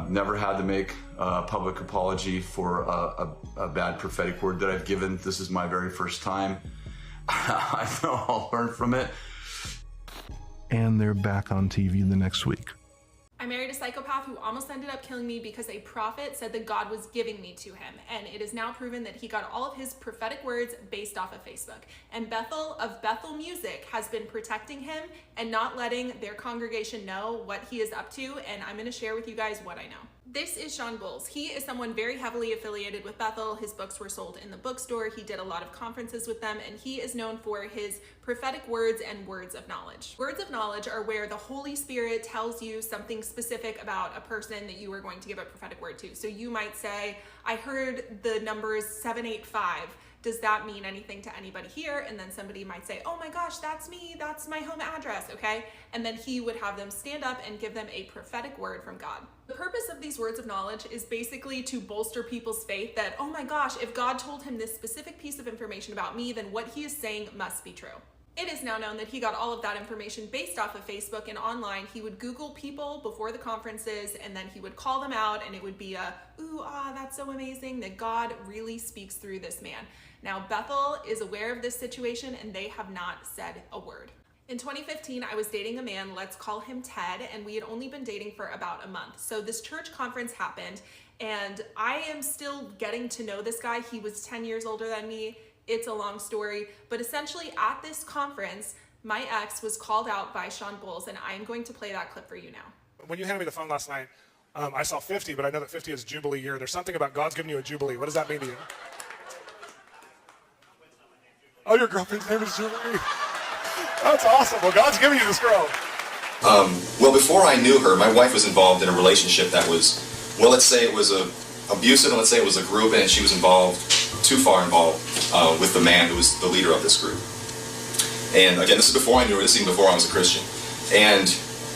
Never had to make a public apology for a bad prophetic word that I've given. This is my very first time. I know I'll learn from it. And they're back on TV the next week. I married a psychopath who almost ended up killing me because a prophet said that God was giving me to him. And it is now proven that he got all of his prophetic words based off of Facebook. And Bethel of Bethel Music has been protecting him and not letting their congregation know what he is up to. And I'm going to share with you guys what I know. This is Sean Bowles. He is someone very heavily affiliated with Bethel. His books were sold in the bookstore. He did a lot of conferences with them, and he is known for his prophetic words and words of knowledge. Words of knowledge are where the Holy Spirit tells you something specific about a person that you are going to give a prophetic word to. So you might say, I heard the numbers 785. Does that mean anything to anybody here? And then somebody might say, oh my gosh, that's me, that's my home address, okay? And then he would have them stand up and give them a prophetic word from God. The purpose of these words of knowledge is basically to bolster people's faith that, oh my gosh, if God told him this specific piece of information about me, then what he is saying must be true. It is now known that he got all of that information based off of Facebook and online. He would Google people before the conferences, and then he would call them out, and it would be a, ooh, that's so amazing that God really speaks through this man. Now, Bethel is aware of this situation, and they have not said a word. In 2015, I was dating a man, let's call him Ted, and we had only been dating for about a month. So this church conference happened, and I am still getting to know this guy. He was 10 years older than me. It's a long story, but essentially at this conference, my ex was called out by Sean Bowles, and I am going to play that clip for you now. When you handed me the phone last night, I saw 50, but I know that 50 is Jubilee year. There's something about God's giving you a Jubilee. What does that mean to you? Oh, your girlfriend's name is Jubilee. That's awesome. Well, God's giving you this girl. Well, before I knew her, my wife was involved in a relationship that was, well, let's say it was abusive, and let's say it was a group, and she was involved, too far involved, with the man who was the leader of this group. And again, this is before I knew her, this is even before I was a Christian. And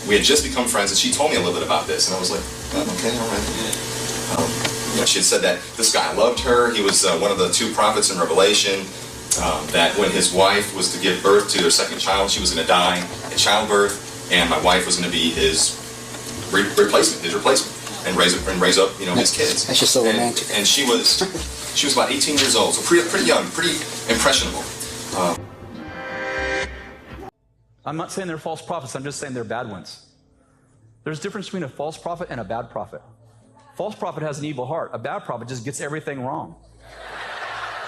we had just become friends, and she told me a little bit about this, and I was like, okay, all right. She had said that this guy loved her. He was one of the two prophets in Revelation. That when his wife was to give birth to their second child, she was going to die in childbirth, and my wife was going to be his replacement, and raise up, his kids. That's just so romantic. And she was about 18 years old, so pretty young, pretty impressionable. I'm not saying they're false prophets. I'm just saying they're bad ones. There's a difference between a false prophet and a bad prophet. False prophet has an evil heart. A bad prophet just gets everything wrong.